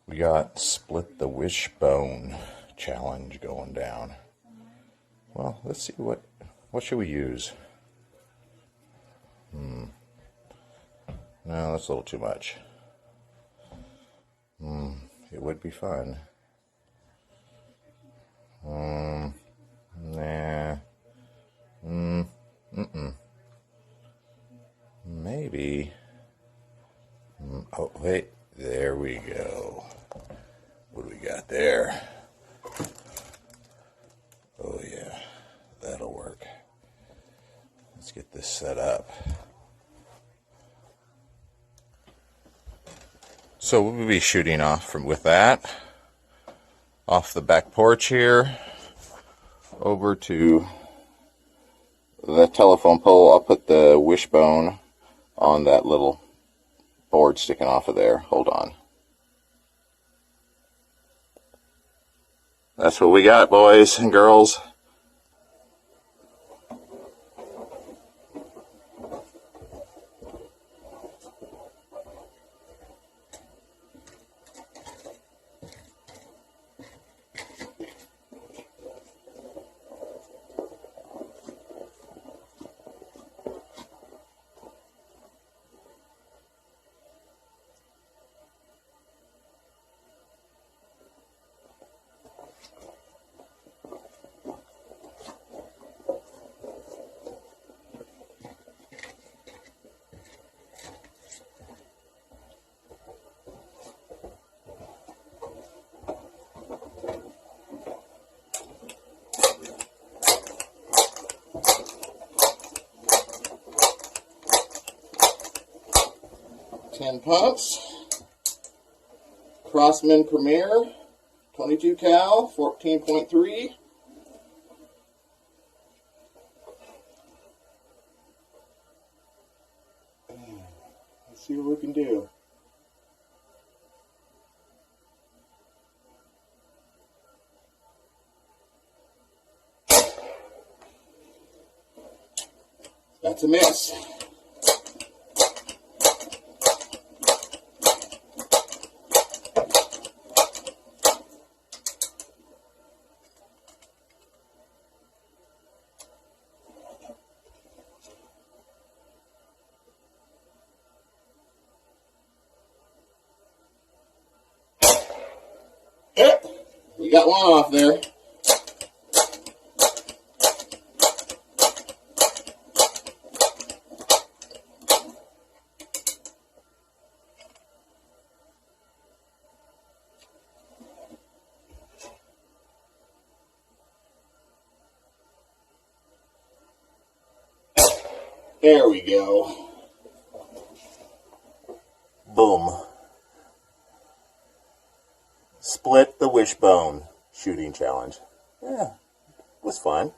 We got split the wishbone challenge going down. Well, let's see what should we use? No, that's a little too much. It would be fun. Nah. Maybe. Oh, wait. There we go. What do we got there? Oh, yeah. That'll work. Let's get this set up. So we'll be shooting off with that. Off the back porch here. Over to the telephone pole. I'll put the wishbone on that little board sticking off of there. Hold on. That's what we got, boys and girls. Pumps, Crosman Premier, 22 cal, 14.3. Let's see what we can do. That's a miss. We got one off there. There we go. Boom. Split the wishbone shooting challenge. Yeah, it was fun.